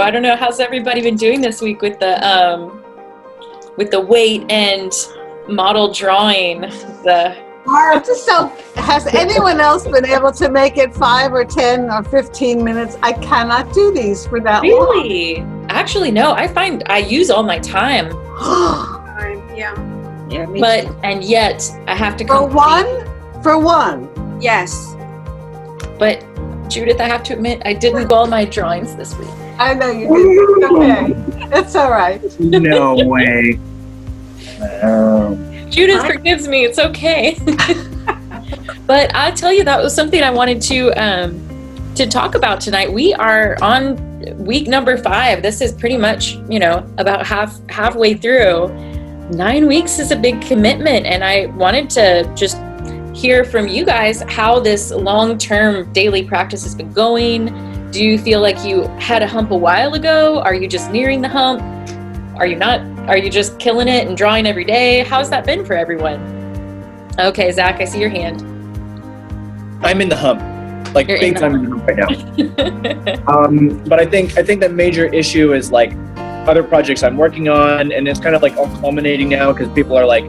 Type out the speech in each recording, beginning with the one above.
I don't know, how's everybody been doing this week with the weight and model drawing? So, has anyone else been able to make it 5 or 10 or 15 minutes? I cannot do these for that long. Really? Actually, no. I find I use all my time. Yeah, me too. And yet I have to For one. Yes. But Judith, I have to admit, I didn't do all my drawings this week. I know you did. Okay, it's all right. No way. Judith forgives me. It's okay. But I'll tell you, that was something I wanted to talk about tonight. We are on week number 5. This is pretty much, about halfway through. 9 weeks is a big commitment, and I wanted to just hear from you guys how this long-term daily practice has been going. Do you feel like you had a hump a while ago? Are you just nearing the hump? Are you not? Are you just killing it and drawing every day? How's that been for everyone? Okay, Zach, I see your hand. I'm in the hump, like big time in the hump right now. But I think the major issue is like other projects I'm working on, and it's kind of like all culminating now because people are like,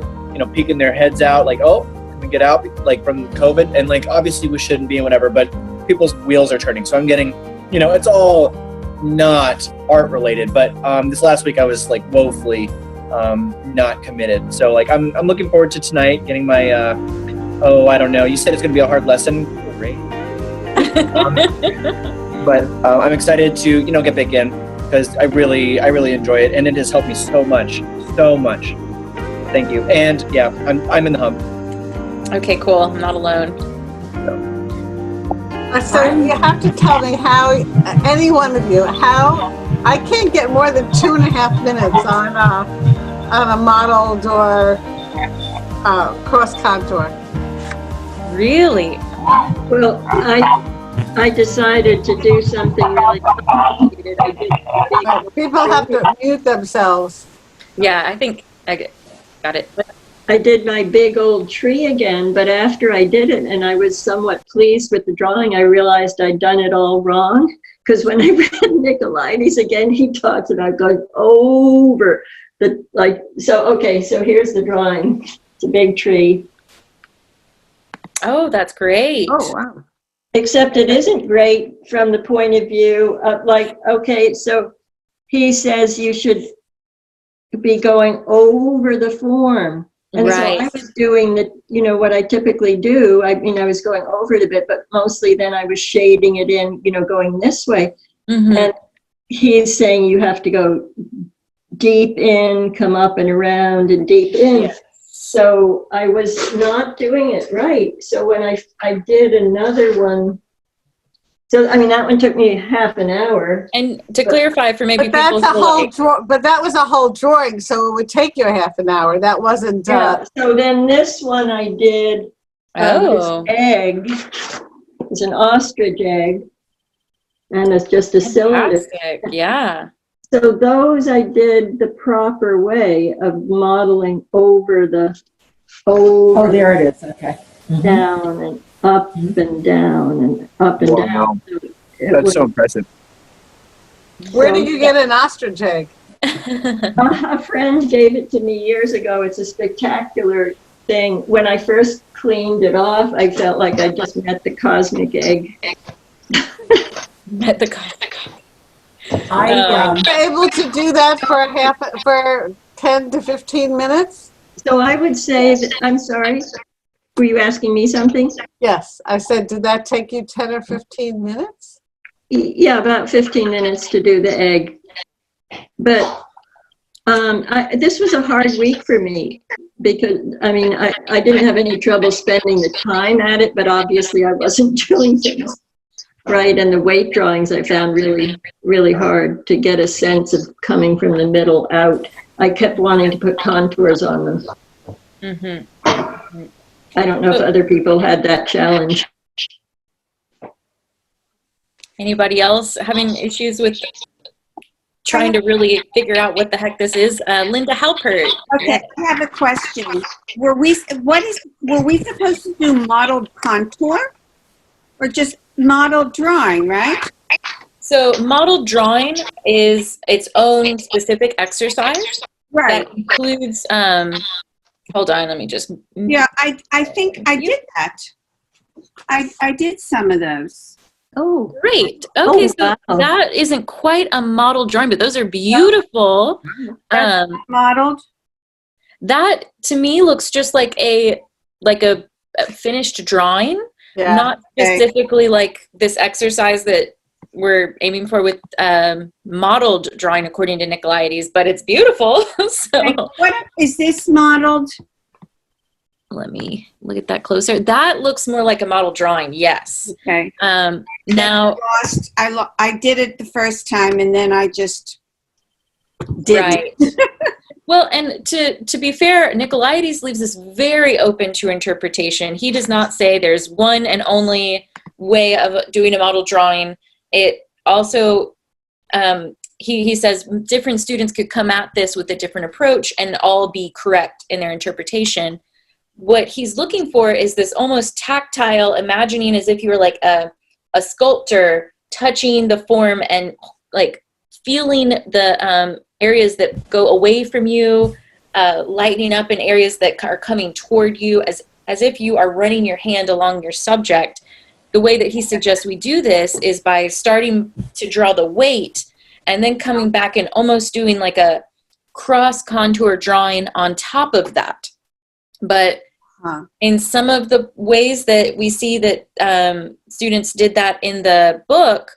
peeking their heads out, like, oh, can we get out like from COVID? And like obviously we shouldn't be and whatever, but people's wheels are turning. So I'm getting, it's all not art related, but this last week I was like woefully not committed. So like I'm looking forward to tonight getting my I don't know, you said it's gonna be a hard lesson. Great. But I'm excited to get back in because I really enjoy it, and it has helped me so much. Thank you. And yeah, I'm in the hump. Okay, cool. I'm not alone. So you have to tell me how, any one of you, how I can't get more than 2.5 minutes on a modeled or cross contour. Really? Well, I decided to do something really complicated. People have to mute themselves. Yeah, I think I got it. I did my big old tree again, but after I did it and I was somewhat pleased with the drawing, I realized I'd done it all wrong. Because when I read Nicolaides again, he talks about going over so here's the drawing. It's a big tree. Oh, that's great. Oh, wow. Except it isn't great from the point of view of so he says you should be going over the form. And right. So I was doing what I typically do. I was going over it a bit, but mostly then I was shading it in, going this way. Mm-hmm. And he's saying you have to go deep in, come up and around and deep in. Yes. So I was not doing it right. So when I did another one, that one took me half an hour. And to clarify for maybe but but that was a whole drawing, so it would take you half an hour. That wasn't. So then this one I did. This egg is an ostrich egg, and it's just a cylinder. Yeah. So those I did the proper way of modeling over the. Oh, there it is. Okay. Down and up and down and up and down. That's so impressive. Where did you get an ostrich egg? A friend gave it to me years ago. It's a spectacular thing. When I first cleaned it off, I felt like I just met the cosmic egg. Met the cosmic egg. Are you able to do that for 10 to 15 minutes? So I would say that, I'm sorry. Were you asking me something? Yes, I said, did that take you 10 or 15 minutes? Yeah, about 15 minutes to do the egg. But this was a hard week for me because, I didn't have any trouble spending the time at it, but obviously I wasn't doing things right. And the weight drawings I found really, really hard to get a sense of coming from the middle out. I kept wanting to put contours on them. Mm-hmm. I don't know if other people had that challenge. Anybody else having issues with trying to really figure out what the heck this is? Linda, help her. Okay, I have a question. Were we supposed to do modeled contour or just modeled drawing, right? So model drawing is its own specific exercise Right. that includes, hold on, let me just. Yeah, I think I did that. I did some of those. Oh, Great. Okay, so wow. that isn't quite a model drawing, but those are beautiful. That's modeled. That to me looks just like a finished drawing, Yeah. not specifically like this exercise that we're aiming for with modeled drawing according to Nicolaides, but it's beautiful. So What is this modeled? let me look at that closer. That looks more like a model drawing, yes. Okay. Now I did it the first time and then I just didn't. right. Well, and to be fair, Nicolaides leaves this very open to interpretation. He does not say there's one and only way of doing a model drawing. It also, he says different students could come at this with a different approach and all be correct in their interpretation. What he's looking for is this almost tactile, imagining as if you were like a sculptor touching the form and like feeling the areas that go away from you, lightening up in areas that are coming toward you as if you are running your hand along your subject. The way that he suggests we do this is by starting to draw the weight and then coming back and almost doing like a cross contour drawing on top of that. But in some of the ways that we see that students did that in the book,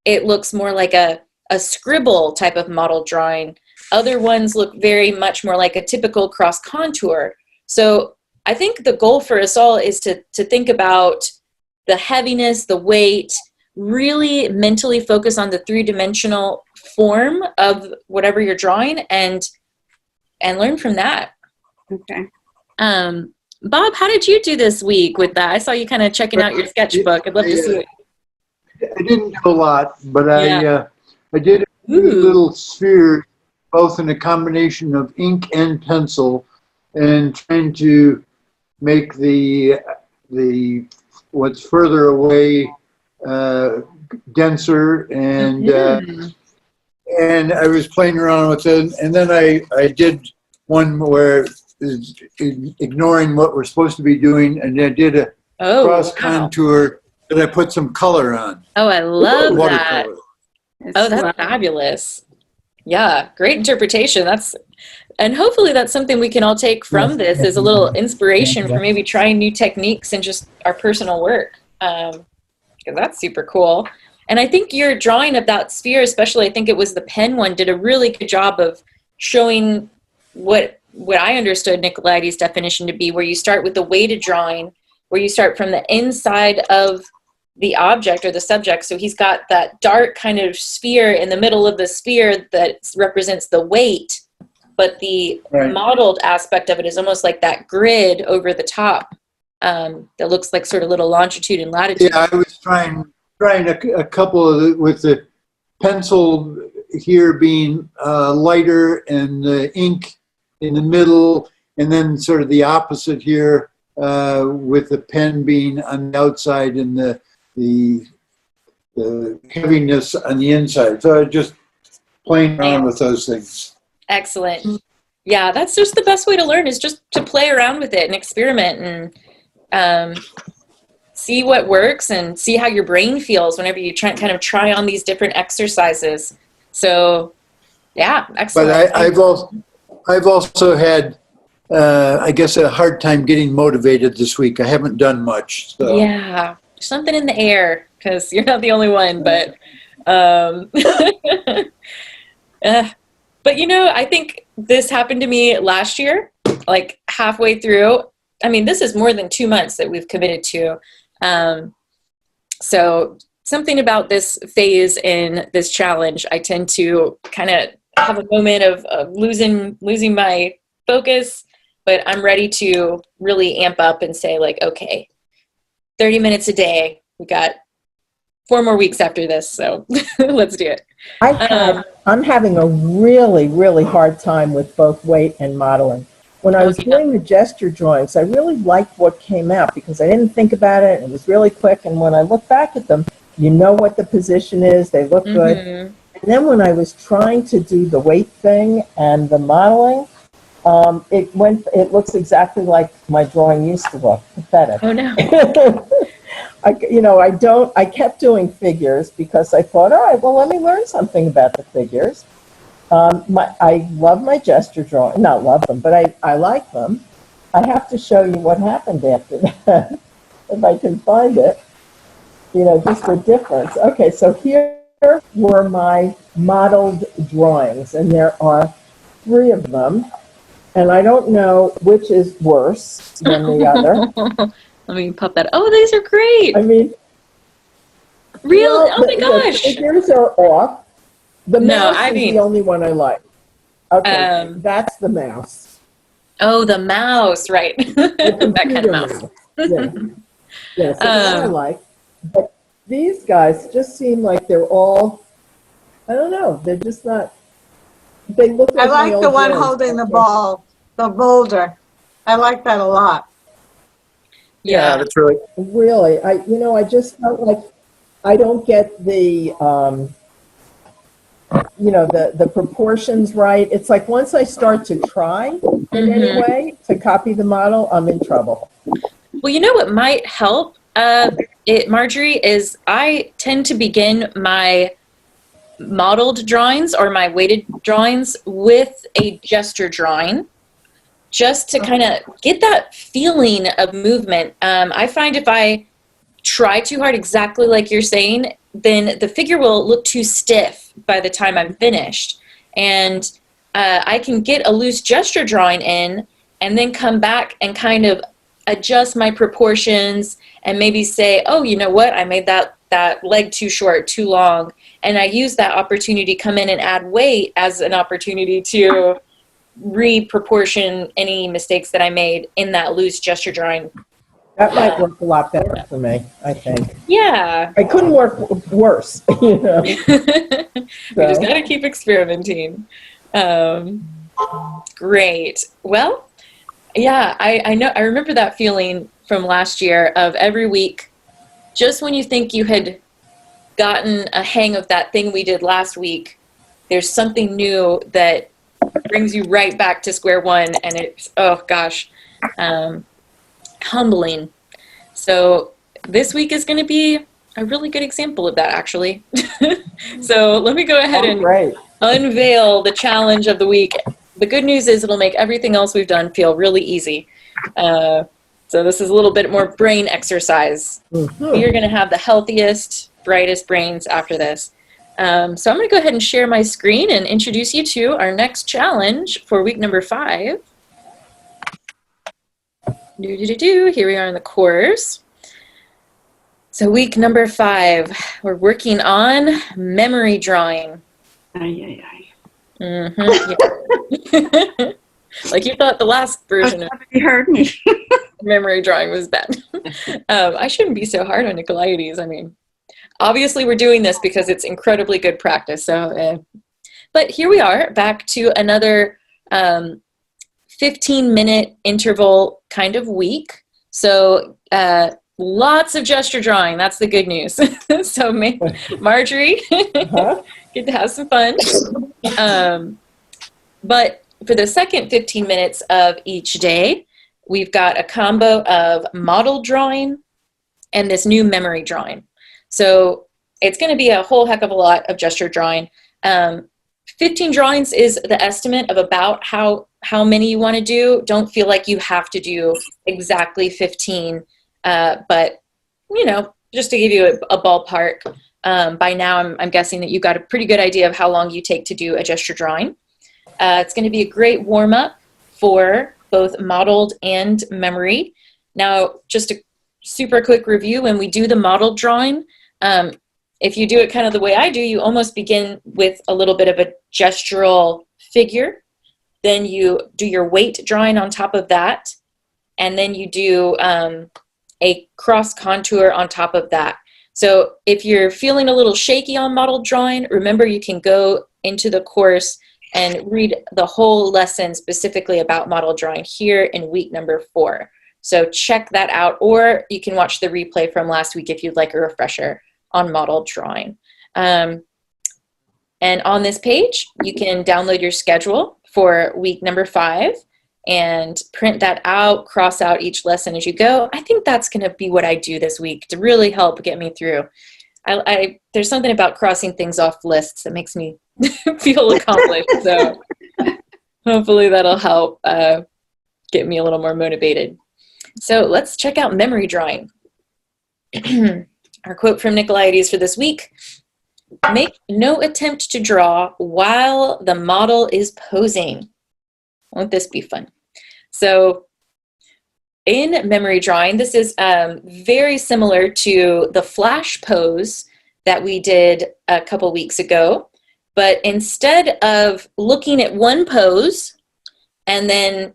it looks more like a scribble type of model drawing. Other ones look very much more like a typical cross contour. So I think the goal for us all is to think about the heaviness, the weight, really mentally focus on the three-dimensional form of whatever you're drawing and learn from that. Okay. Bob, how did you do this week with that? I saw you kind of checking out your sketchbook. I'd love to see it. I didn't do a lot, but Yeah. I did a few little spheres, both in a combination of ink and pencil, and trying to make the what's further away denser, and and I was playing around with it, and then I did one where is ignoring what we're supposed to be doing, and I did a cross contour that I put some color on. Oh, I love that. Watercolor. Oh, that's fabulous. Yeah, great interpretation. And hopefully that's something we can all take from this as a little inspiration for maybe trying new techniques in just our personal work. Because that's super cool. And I think your drawing of that sphere, especially I think it was the pen one, did a really good job of showing what I understood Nicolaides' definition to be, where you start with the weighted drawing, where you start from the inside of the object or the subject. So he's got that dark kind of sphere in the middle of the sphere that represents the weight, but the modeled aspect of it is almost like that grid over the top that looks like sort of little longitude and latitude. Yeah, I was trying a couple of with the pencil here being lighter and the ink in the middle, and then sort of the opposite here with the pen being on the outside and the heaviness on the inside. So I just playing around with those things. Excellent. Yeah, that's just the best way to learn, is just to play around with it and experiment and see what works and see how your brain feels whenever you try on these different exercises. So yeah, excellent. But I've also had I guess a hard time getting motivated this week. I haven't done much. So. Yeah, something in the air, because you're not the only one. But but you know, I think this happened to me last year, like halfway through. I mean, this is more than 2 months that we've committed to. So something about this phase in this challenge, I tend to kind of have a moment of losing my focus, but I'm ready to really amp up and say, like, okay, 30 minutes a day. We got 4 more weeks after this, so let's do it. I'm having a really, really hard time with both weight and modeling. When I was doing the gesture drawings, I really liked what came out because I didn't think about it. It was really quick, and when I look back at them, You know what the position is. They look good. Mhm. And then when I was trying to do the weight thing and the modeling, it looks exactly like my drawing used to look. Pathetic. Oh no. I kept doing figures because I thought, all right, well, let me learn something about the figures. I love my gesture drawing, not love them, but I like them. I have to show you what happened after that, if I can find it. Just the difference. Okay, so here were my modeled drawings, and there are 3 of them, and I don't know which is worse than the other. Let me pop that. Oh, these are great. I mean, Real? well, Oh my the gosh. figures are off. The No, mouse I is mean, the only one I like. Okay, Um, that's the mouse. oh, the mouse, right. The That kind of computer mouse. mouse. Yeah. Yeah, so that I like. But these guys just seem like they're all, I don't know, they're just not, they look I like my like the old one drawings. holding the ball, the boulder. I like that a lot. Yeah, Yeah. that's really. Really, I just felt like I don't get the proportions right. It's like once I start to try in any Mhm. way to copy the model, I'm in trouble. Well, you know what might help, Marjorie, is I tend to begin my modeled drawings or my weighted drawings with a gesture drawing, just to kind of get that feeling of movement. I find if I try too hard, exactly like you're saying, then the figure will look too stiff by the time I'm finished. And I can get a loose gesture drawing in and then come back and kind of adjust my proportions and maybe say, oh, you know what, I made that leg too short, too long. And I use that opportunity to come in and add weight as an opportunity to re-proportion any mistakes that I made in that loose gesture drawing. That might work a lot better for me, I think. Yeah. I couldn't work worse, We just So. got to keep experimenting. Great. Well, yeah, I know. I remember that feeling from last year of every week, just when you think you had gotten a hang of that thing we did last week, there's something new that brings you right back to square one, and it's, oh gosh, humbling. So this week is going to be a really good example of that, actually. So let me go ahead and Great. unveil the challenge of the week. The good news is it'll make everything else we've done feel really easy. So this is a little bit more brain exercise. You're going to have the healthiest, brightest brains after this. So I'm going to go ahead and share my screen and introduce you to our next challenge for week number 5. Here we are in the course. So week number 5, we're working on memory drawing. Ay, ay, ay. Yeah. Like you thought the last version of You heard me. memory drawing was bad. I shouldn't be so hard on Nicolaides. I mean, obviously we're doing this because it's incredibly good practice. So, but here we are back to another 15-minute interval kind of week. So lots of gesture drawing. That's the good news. So Marjorie, get to have some fun. But for the second 15 minutes of each day, we've got a combo of model drawing and this new memory drawing. So it's going to be a whole heck of a lot of gesture drawing. 15 drawings is the estimate of about how many you want to do. Don't feel like you have to do exactly 15, but just to give you a ballpark, by now I'm guessing that you've got a pretty good idea of how long you take to do a gesture drawing. It's going to be a great warm-up for both modeled and memory. Now, just a super quick review, when we do the modeled drawing, if you do it kind of the way I do, you almost begin with a little bit of a gestural figure. Then you do your weight drawing on top of that. And then you do a cross contour on top of that. So if you're feeling a little shaky on modeled drawing, remember you can go into the course and read the whole lesson specifically about model drawing here in week number 4. So check that out, or you can watch the replay from last week if you'd like a refresher. on model drawing. And on this page, you can download your schedule for week number 5 and print that out, cross out each lesson as you go. I think that's going to be what I do this week to really help get me through. There's something about crossing things off lists that makes me feel accomplished. So hopefully that'll help get me a little more motivated. So let's check out memory drawing. Our quote from Nicolaides for this week: make no attempt to draw while the model is posing. Won't this be fun? So in memory drawing, this is very similar to the flash pose that we did a couple weeks ago. But instead of looking at one pose and then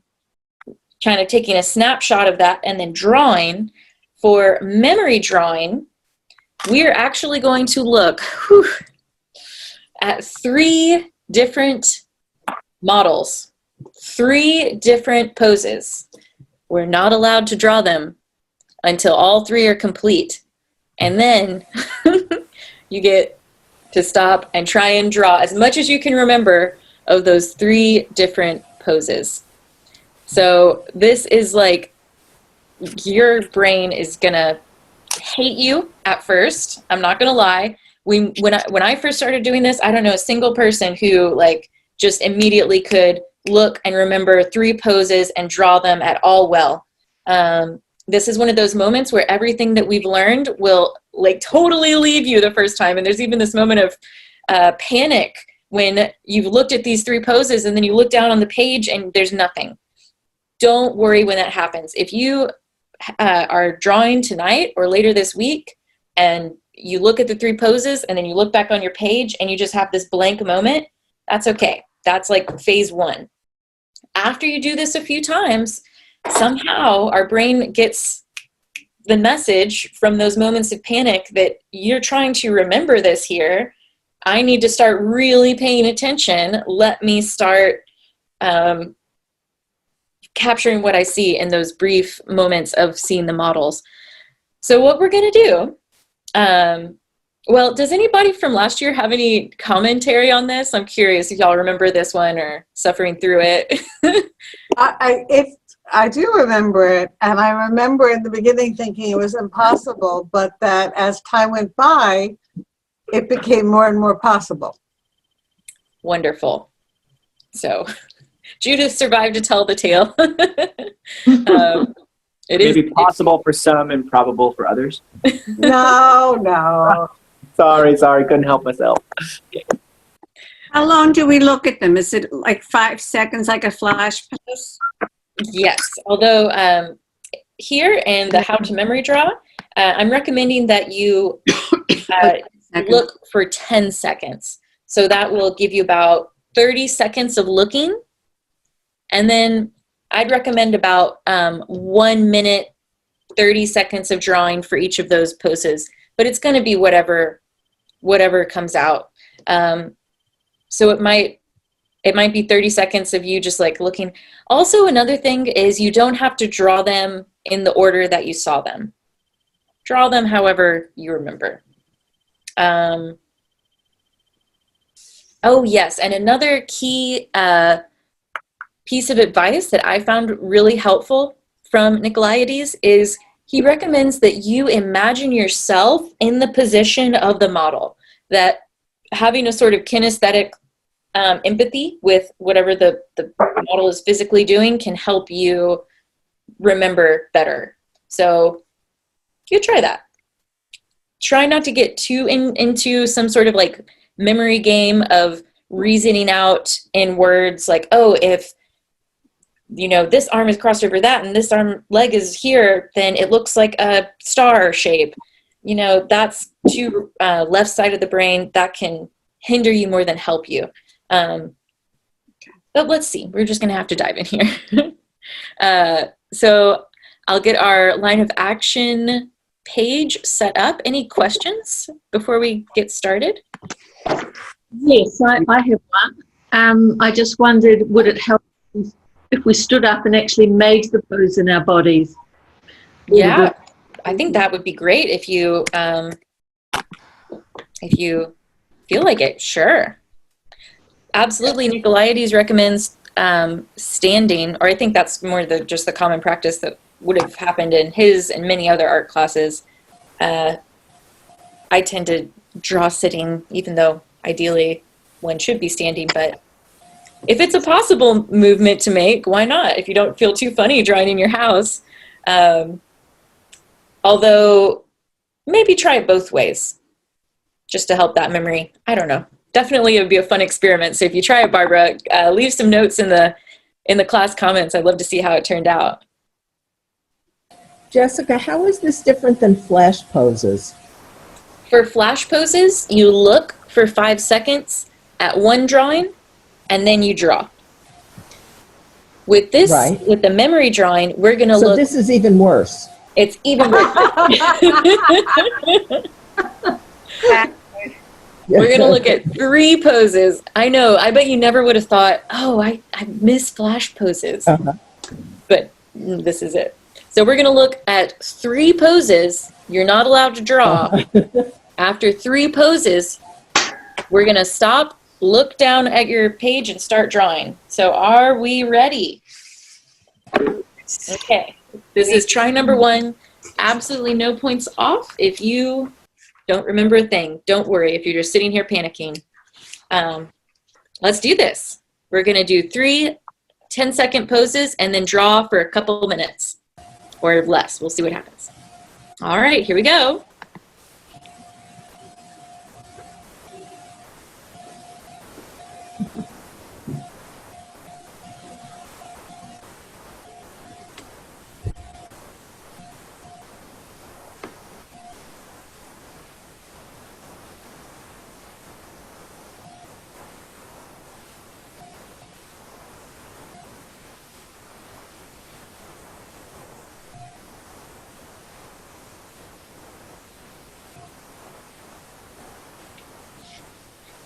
kind of taking a snapshot of that and then drawing, for memory drawing, we're actually going to look at 3 different models, 3 different poses. We're not allowed to draw them until all 3 are complete. And then you get to stop and try and draw as much as you can remember of those 3 different poses. So this is like, your brain is gonna hate you at first. I'm not gonna lie. When I first started doing this, I don't know a single person who like just immediately could look and remember 3 poses and draw them at all well. This is one of those moments where everything that we've learned will like totally leave you the first time. And there's even this moment of panic when you've looked at these 3 poses and then you look down on the page and there's nothing. Don't worry when that happens. If you are drawing tonight or later this week and you look at the 3 poses and then you look back on your page and you just have this blank moment, that's okay. That's like phase 1. After you do this a few times, somehow our brain gets the message from those moments of panic that you're trying to remember this here. I need to start really paying attention. Let me start capturing what I see in those brief moments of seeing the models. So what we're going to do, well, does anybody from last year have any commentary on this? I'm curious if y'all remember this one or suffering through it. I do remember it, and I remember in the beginning thinking it was impossible, but that as time went by, it became more and more possible. Wonderful. So Judith survived to tell the tale. It Maybe is possible for some, improbable for others. No. Sorry, couldn't help myself. How long do we look at them? Is it like 5 seconds, like a flash pose? Yes, although here in the How to Memory Draw, I'm recommending that you look for 10 seconds. So that will give you about 30 seconds of looking. And then I'd recommend about 1 minute, 30 seconds of drawing for each of those poses. But it's going to be whatever comes out. So it might be 30 seconds of you just like looking. Also, another thing is you don't have to draw them in the order that you saw them. Draw them however you remember. Oh, yes. And another key piece of advice that I found really helpful from Nicolaides is he recommends that you imagine yourself in the position of the model, that having a sort of kinesthetic empathy with whatever the model is physically doing can help you remember better. So you try that. Try not to get too into some sort of like memory game of reasoning out in words like, oh, if this arm is crossed over that and this leg is here, then it looks like a star shape. That's too left side of the brain. That can hinder you more than help you. But let's see. We're just going to have to dive in here. So I'll get our line of action page set up. Any questions before we get started? Yes, I have one. I just wondered, would it help if we stood up and actually made the pose in our bodies? Yeah, I think that would be great if you if you feel like it, sure. Absolutely, Nicolaides recommends standing, or I think that's more just the common practice that would have happened in his and many other art classes. I tend to draw sitting, even though ideally one should be standing, but if it's a possible movement to make, why not? If you don't feel too funny drawing in your house. Although, maybe try it both ways, just to help that memory. I don't know. Definitely it would be a fun experiment. So if you try it, Barbara, leave some notes in the class comments. I'd love to see how it turned out. Jessica, how is this different than flash poses? For flash poses, you look for 5 seconds at one drawing, and then you draw. With this, Right. with the memory drawing, we're going to So look. this is even worse. It's even worse. We're going to look at 3 poses. I know. I bet you never would have thought, oh, I miss flash poses. Uh-huh. But this is it. So we're going to look at 3 poses. You're not allowed to draw. After 3 poses, we're going to stop, look down at your page, and start drawing. So are we ready? Okay. This is try number 1. Absolutely no points off. If you don't remember a thing, don't worry if you're just sitting here panicking. Let's do this. We're going to do 3 10-second poses and then draw for a couple minutes or less. We'll see what happens. All right, here we go.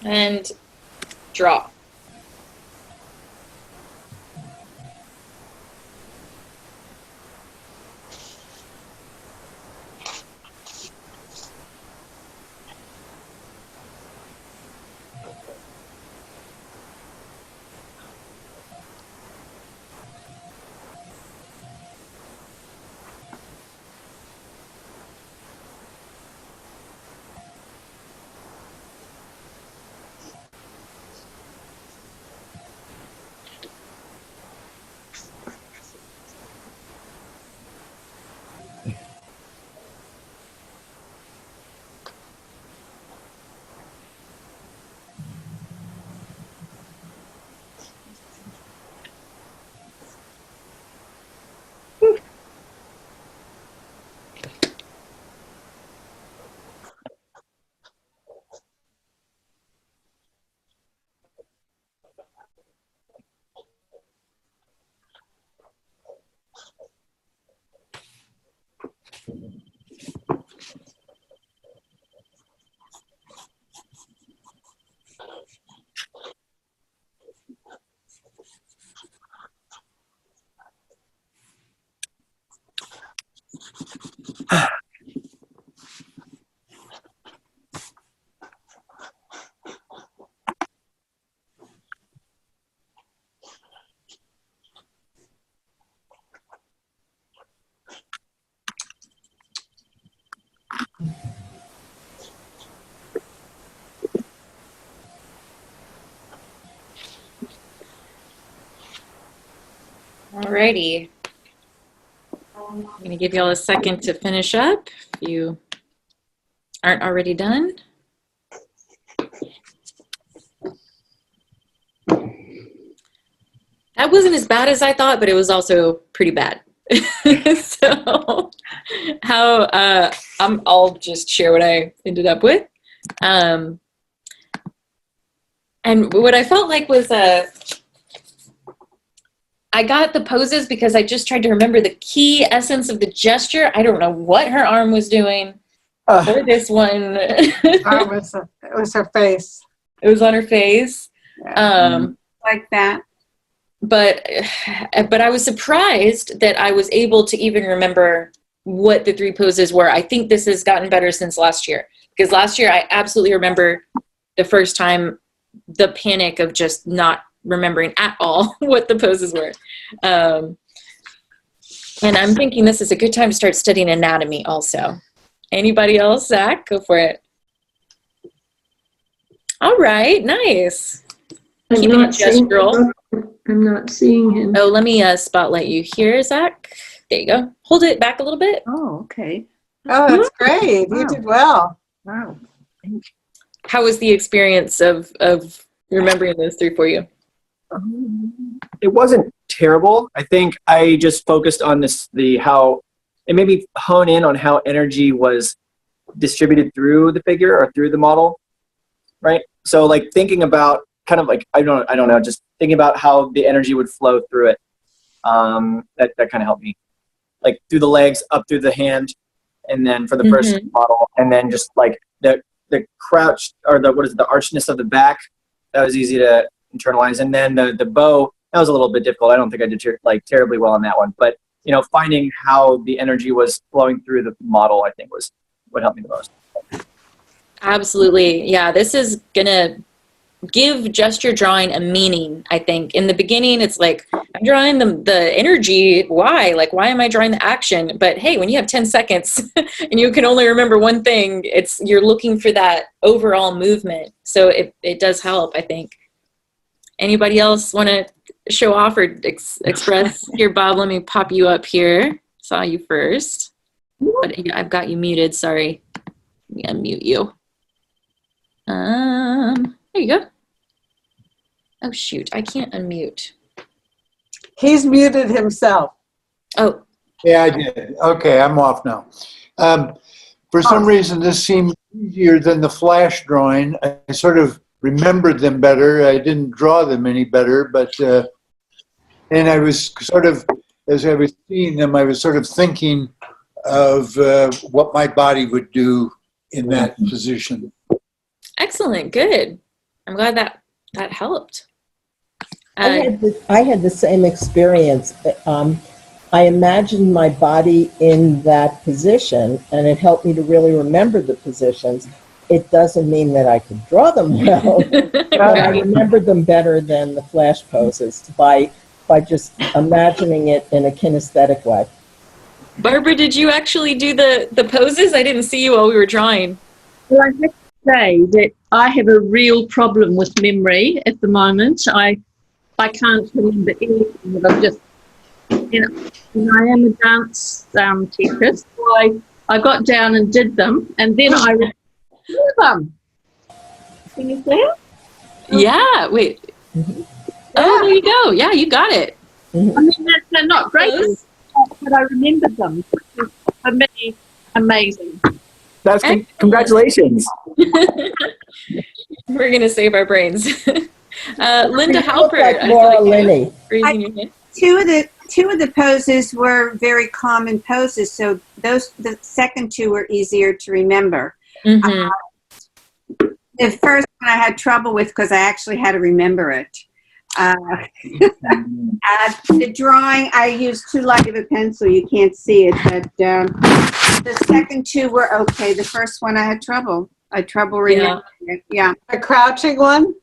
And draw. Alrighty. I'm going to give you all a second to finish up if you aren't already done. That wasn't as bad as I thought, but it was also pretty bad. So I'll just share what I ended up with. And what I felt like was I got the poses because I just tried to remember the key essence of the gesture. I don't know what her arm was doing for this one. It was her face. It was on her face. Like that. But I was surprised that I was able to even remember what the 3 poses were. I think this has gotten better since last year Because last year I absolutely remember the first time, the panic of just not remembering at all what the poses were. And I'm thinking this is a good time to start studying anatomy also. Anybody else? Zach, go for it. All right, nice. I'm not seeing him. Oh, let me spotlight you here, Zach. There you go. Hold it back a little bit. Oh, okay. Oh, that's great. You did well. Wow. How was the experience of remembering those three for you? It wasn't terrible. I think I just focused on how it made me hone in on how energy was distributed through the figure or through the model, right? So like thinking about kind of like, I don't know, just thinking about how the energy would flow through it. That kind of helped me, like through the legs, up through the hand, and then for the first model, and then just like the crouch or the archness of the back, that was easy to internalize, and then the bow, that was a little bit difficult. I don't think I did terribly well on that one, but finding how the energy was flowing through the model, I think was what helped me the most. Absolutely, yeah. This is gonna give gesture drawing a meaning. I think in the beginning it's like, I'm drawing the energy. Why? Like, why am I drawing the action? But hey, when you have 10 seconds and you can only remember one thing, you're looking for that overall movement. So it does help, I think. Anybody else want to show off or express? Here, Bob, let me pop you up here. Saw you first, but I've got you muted. Sorry. Let me unmute you. There you go. Oh, shoot. I can't unmute. He's muted himself. Oh. Yeah, I did. Okay, I'm off now. For some reason, this seemed easier than the flash drawing. I sort of remembered them better. I didn't draw them any better, but and I was sort of, as I was seeing them, I was sort of thinking of what my body would do in that position. Excellent. Good. I'm glad that helped. I had the same experience. I imagined my body in that position, and it helped me to really remember the positions. It doesn't mean that I could draw them well, but I remembered them better than the flash poses by just imagining it in a kinesthetic way. Barbara, did you actually do the poses? I didn't see you while we were drawing. Well, I have to say that I have a real problem with memory at the moment. I can't remember anything that I've just, and I am a dance teacher, so I got down and did them, and then I remember them. Can you see it? Yeah, wait. Mm-hmm. Oh, there you go. Yeah, you got it. Mm-hmm. I mean, they're not great, but I remembered them, which is, for me, amazing. That's congratulations. We're going to save our brains. Linda You look Halpert. like Laura Linney. Raising your hand. Two of the poses were very common poses, so the second two were easier to remember. Mm-hmm. The first one I had trouble with because I actually had to remember it. The drawing, I used too light of a pencil. You can't see it, but the second two were okay. The first one I had trouble. I had trouble remembering it. Yeah. The crouching one?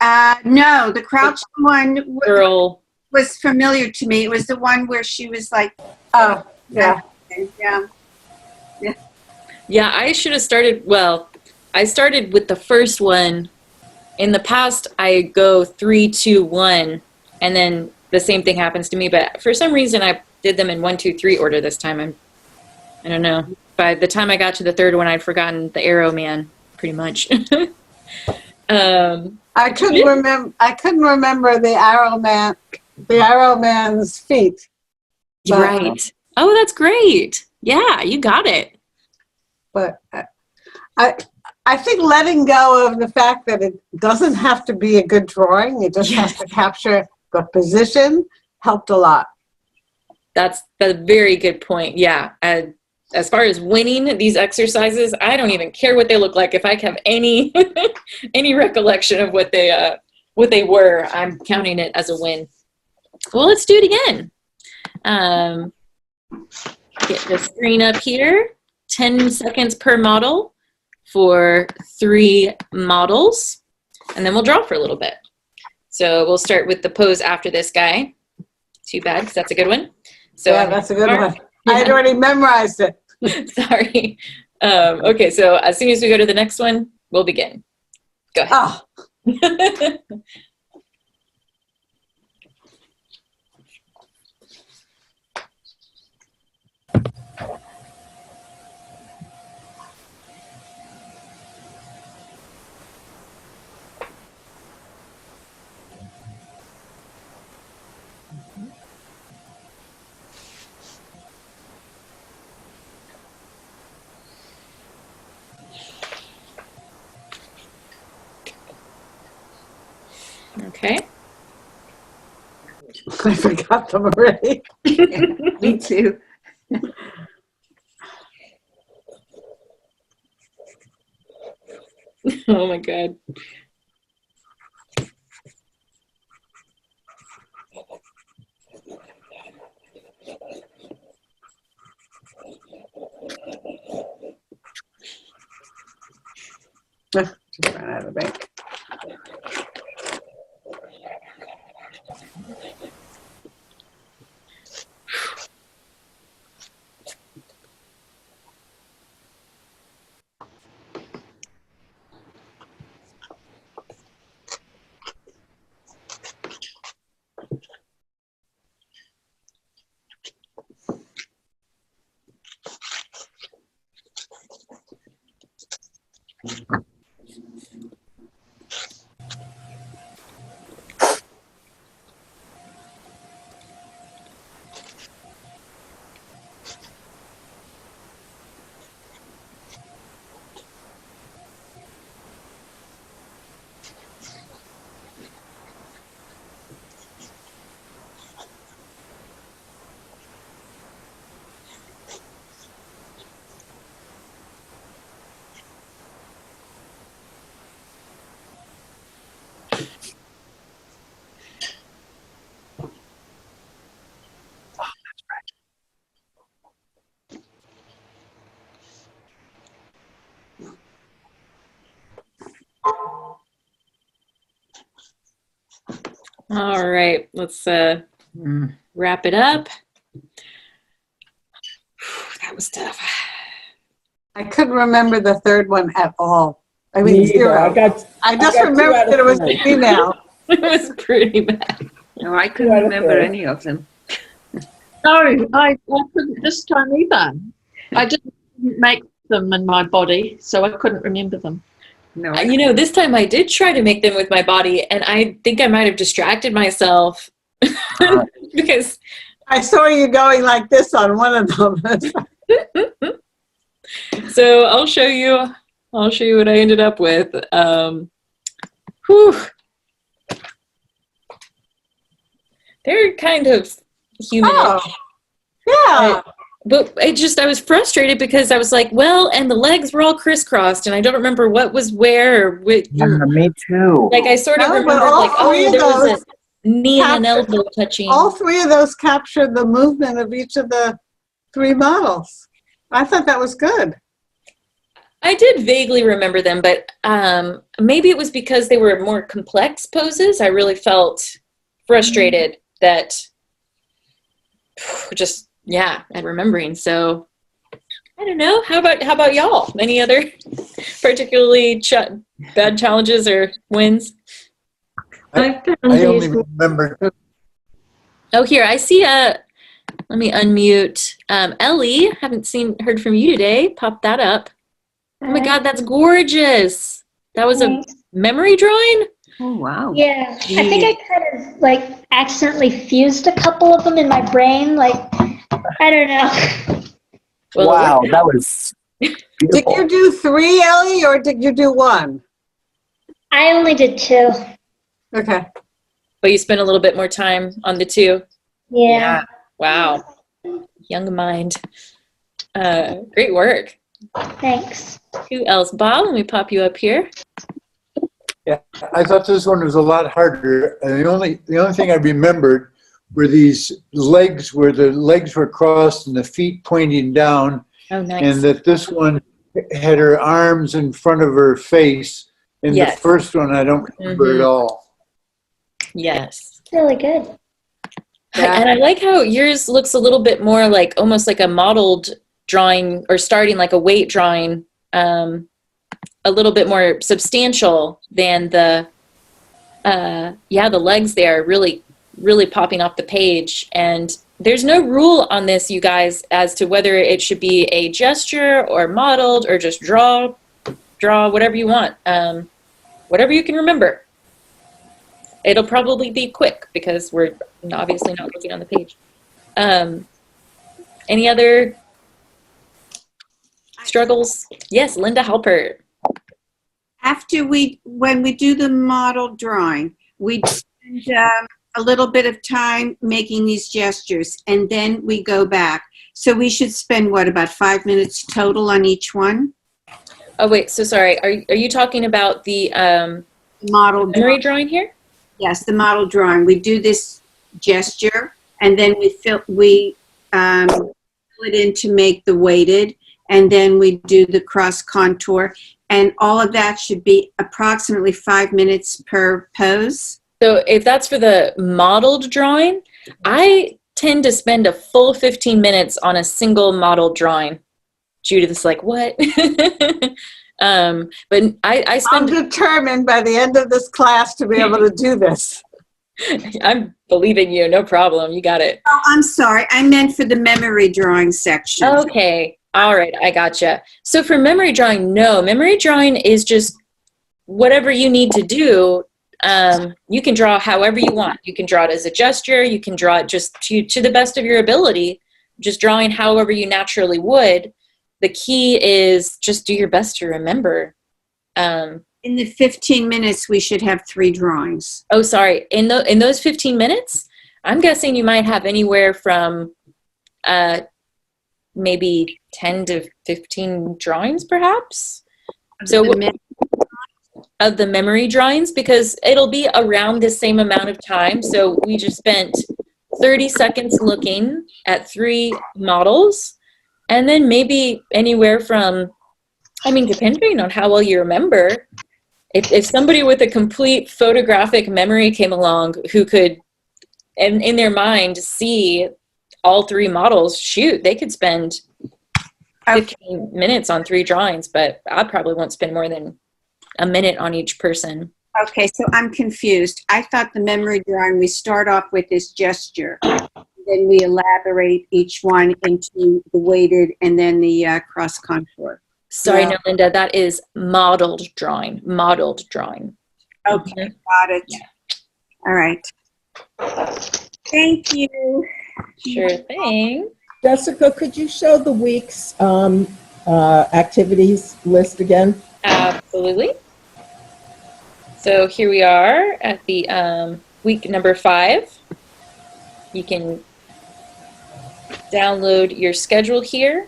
No, the crouching one Girl. was familiar to me. It was the one where she was like, Oh, yeah. yeah. Yeah, I should have started, I started with the first one. In the past, I go 3, 2, 1, and then the same thing happens to me. But for some reason, I did them in 1, 2, 3 order this time. I don't know. By the time I got to the third one, I'd forgotten the Arrow Man, pretty much. I couldn't remember the Arrow Man's feet. But, Right. Oh, that's great. Yeah, you got it. But I think letting go of the fact that it doesn't have to be a good drawing, it just has to capture the position, helped a lot. That's a very good point. Yeah. As far as winning these exercises, I don't even care what they look like. If I have any any recollection of what they were, I'm counting it as a win. Well, let's do it again. Get the screen up here. 10 seconds per model. for 3 models, and then we'll draw for a little bit. So we'll start with the pose after this guy. Too bad, because that's a good one. So yeah, that's a good one. I had already memorized it. Sorry. Okay, so as soon as we go to the next one, we'll begin. Go ahead. Oh, Okay. I forgot them already. Me too. Oh my God. Just ran out of ink. All right, let's wrap it up. That was tough. I couldn't remember the third one at all. I Me mean, either. 0. I just got 2 remembered out of that it was 3. female. It was pretty bad. No, I couldn't out of remember 3. any of them. No, I couldn't this time either. I didn't make them in my body, so I couldn't remember them. No, You know, this time I did try to make them with my body, and I think I might have distracted myself because I saw you going like this on one of them. so I'll show you what I ended up with. Whew. They're kind of human. Oh, yeah. But I was frustrated because I was like, well, and the legs were all crisscrossed, and I don't remember what was where. Or me too. like I sort of No, but remember, all like, three oh, of there was those a knee and an captured- elbow touching. All 3 of those captured the movement of each of the 3 models. I thought that was good. I did vaguely remember them, but maybe it was because they were more complex poses. I really felt frustrated that just, yeah, at remembering. So I don't know. How about y'all? Any other particularly bad challenges or wins? I found I only these. remember Oh, here, I see let me unmute. Ellie, haven't heard from you today. Pop that up. Oh my God, that's gorgeous. That was a memory drawing? Oh, wow. Yeah, I think I kind of like accidentally fused a couple of them in my brain. Like, I don't know. Well, Wow, that was Did beautiful. you do 3, Ellie, or did you do 1? I only did 2. Okay. but you spent a little bit more time on the 2. Yeah. Wow. Young mind. Great work. Thanks. Who else? Bob, let me pop you up here. Yeah, I thought this one was a lot harder. And the only thing I remembered were these legs where the legs were crossed and the feet pointing down. Oh, nice. And that this one had her arms in front of her face. In Yes. the first one, I don't remember at all. Yes. Really good. And I like how yours looks a little bit more like almost like a modeled drawing, or starting like a weight drawing, a little bit more substantial than the legs there, really, really popping off the page. And there's no rule on this, you guys, as to whether it should be a gesture or modeled or just draw whatever you want, whatever you can remember. It'll probably be quick because we're obviously not looking on the page. Any other struggles? Yes, Linda Halpert. When we do the model drawing, we spend a little bit of time making these gestures, and then we go back. So we should spend, what, about 5 minutes total on each one? Oh, wait, so sorry. Are you talking about the Model memory drawing here? Yes, the model drawing. We do this gesture, and then we fill it in to make the weighted, and then we do the cross contour, and all of that should be approximately 5 minutes per pose. So if that's for the modeled drawing, I tend to spend a full 15 minutes on a single model drawing. Judith's like, what? But I spend... I'm determined by the end of this class to be able to do this. I'm believing you, no problem. You got it. Oh, I'm sorry. I meant for the memory drawing section. Okay. All right. I gotcha. So for memory drawing, no. Memory drawing is just whatever you need to do. You can draw however you want. You can draw it as a gesture. You can draw it just to the best of your ability, just drawing however you naturally would. The key is just do your best to remember. In the 15 minutes, we should have 3 drawings. Oh, sorry. In those 15 minutes, I'm guessing you might have anywhere from maybe 10 to 15 drawings, perhaps. Of the memory drawings, because it'll be around the same amount of time. So we just spent 30 seconds looking at 3 models. And then maybe anywhere from, I mean, depending on how well you remember, if somebody with a complete photographic memory came along who could, in their mind, see all 3 models, shoot, they could spend 15 minutes on 3 drawings, but I probably won't spend more than a minute on each person. Okay, so I'm confused. I thought the memory drawing, we start off with this gesture. Then we elaborate each one into the weighted and then the cross contour. Sorry, no, Linda, that is modeled drawing. Modeled drawing. Okay, got it. Yeah. All right. Thank you. Sure thing. Jessica, could you show the week's activities list again? Absolutely. So here we are at the week number 5. You can download your schedule here.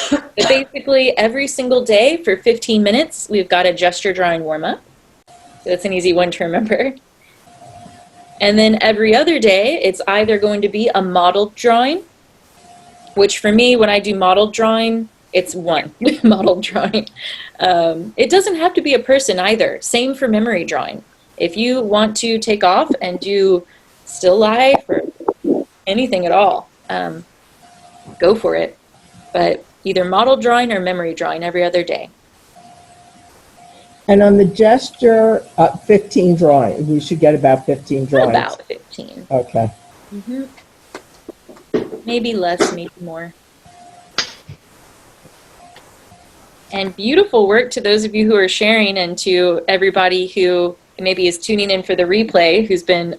But basically, every single day for 15 minutes, we've got a gesture drawing warm-up. So that's an easy one to remember. And then every other day, it's either going to be a modeled drawing, which for me, when I do modeled drawing, it's one modeled drawing. It doesn't have to be a person either. Same for memory drawing. If you want to take off and do still life or anything at all, go for it. But either model drawing or memory drawing every other day. And on the gesture, 15 drawings. We should get about 15 drawings. About 15. Okay. Mm-hmm. Maybe less, maybe more. And beautiful work to those of you who are sharing, and to everybody who maybe is tuning in for the replay, who's been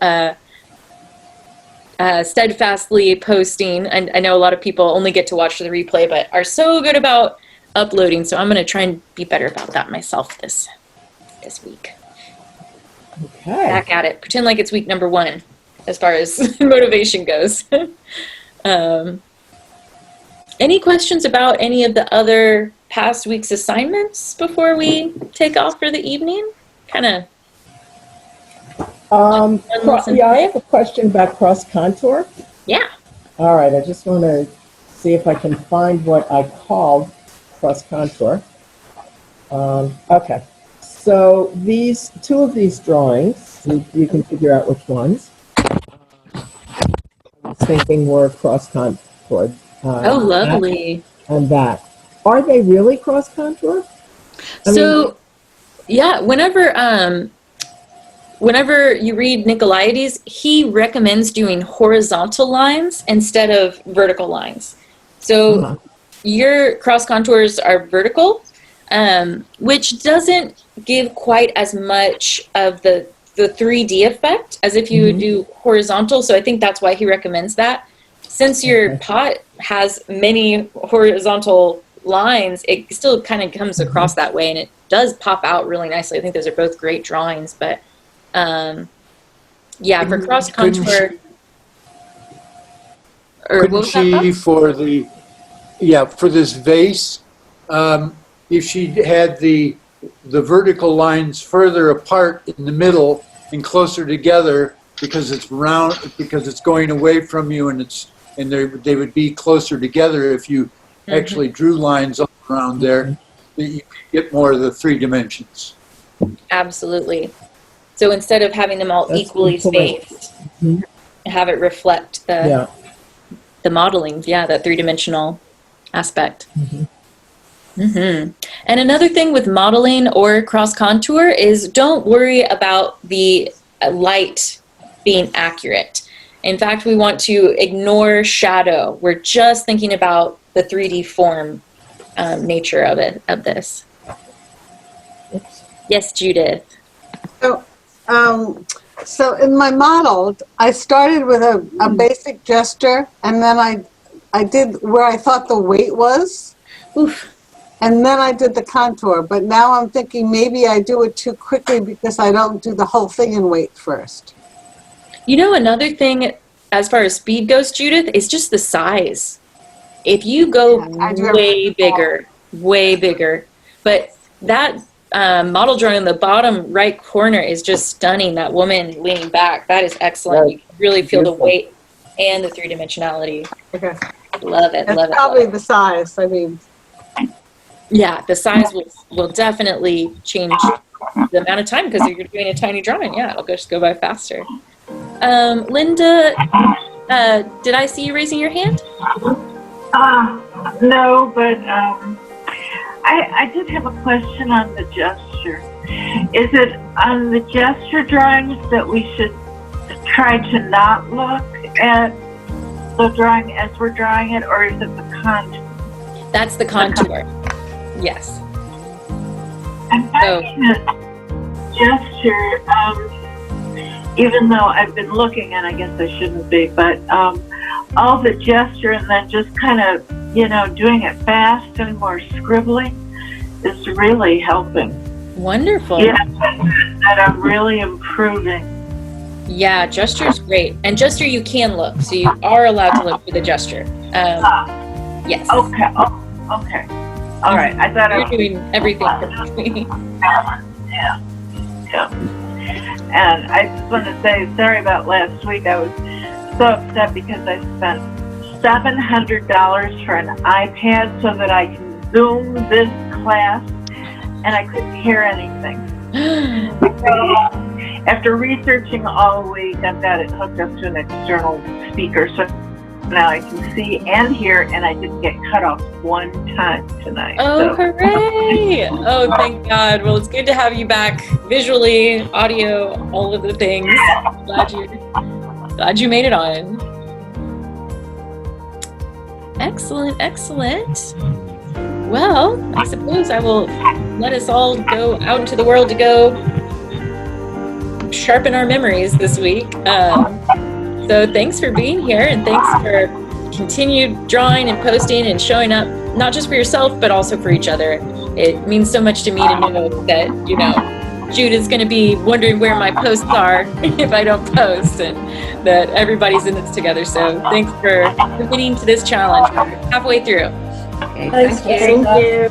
steadfastly posting. And I know a lot of people only get to watch the replay, but are so good about uploading. So I'm going to try and be better about that myself this week. Okay. Back at it. Pretend like it's week number 1 as far as motivation goes. Any questions about any of the other past week's assignments before we take off for the evening? Kind of. Yeah, I have a question about cross contour. Yeah. All right, I just want to see if I can find what I called cross contour. Okay. So two of these drawings, you can figure out which ones. I was thinking were cross contour. Oh, lovely. And that. Are they really cross contour? So, yeah, whenever you read Nicolaides, he recommends doing horizontal lines instead of vertical lines. So your cross contours are vertical, which doesn't give quite as much of the 3D effect as if you would do horizontal. So I think that's why he recommends that. Since your pot has many horizontal lines, it still kind of comes across that way, and it does pop out really nicely. I think those are both great drawings, but yeah, for cross contour. Couldn't she, for this vase, if she had the vertical lines further apart in the middle and closer together, because it's round, because it's going away from you, and they would be closer together if you actually drew lines all around there, that you could get more of the 3 dimensions. Absolutely. So instead of having them all equally spaced, have it reflect the modeling, that 3-dimensional aspect. And another thing with modeling or cross contour is don't worry about the light being accurate. In fact, we want to ignore shadow. We're just thinking about the 3D form nature of this. Yes, Judith. So in my model, I started with a basic gesture, and then I did where I thought the weight was. Oof. And then I did the contour, but now I'm thinking maybe I do it too quickly because I don't do the whole thing in weight first. You know, another thing as far as speed goes, Judith, is just the size. If you go way bigger, but that model drawing in the bottom right corner is just stunning. That woman leaning back, that is excellent. You can really feel the weight and the 3-dimensionality. Okay. Love it, love it. Probably the size, I mean. Yeah, the size will definitely change the amount of time, because you're doing a tiny drawing. Yeah, it'll just go by faster. Linda, did I see you raising your hand? No, but I did have a question on the gesture. Is it on the gesture drawings that we should try to not look at the drawing as we're drawing it, or is it the contour? That's the contour. Yes. I'm finding that gesture, even though I've been looking, and I guess I shouldn't be, but all the gesture and then just kind of, doing it fast and more scribbling is really helping. Wonderful. Yeah, that I'm really improving. Yeah, gesture is great. And gesture, you can look. So you are allowed to look for the gesture. Yes. Okay. Okay. All right. I thought you're doing everything correctly. Yeah. And I just want to say sorry about last week. I was so upset because I spent $700 for an iPad so that I can Zoom this class, and I couldn't hear anything. After researching all week, I've got it hooked up to an external speaker, so now I can see and hear, and I didn't get cut off one time tonight. Oh, hooray! Oh, thank God. Well, it's good to have you back visually, audio, all of the things. Glad you made it on. Excellent, excellent. Well, I suppose I will let us all go out into the world to go sharpen our memories this week. So thanks for being here, and thanks for continued drawing and posting and showing up, not just for yourself, but also for each other. It means so much to me to know that, Jude is going to be wondering where my posts are if I don't post, and that everybody's in this together. So thanks for committing to this challenge. We're halfway through. Okay, thank you.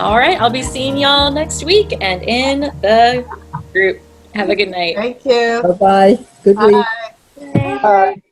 All right, I'll be seeing y'all next week and in the group. Have a good night. Thank you. Bye-bye. Good week. Bye.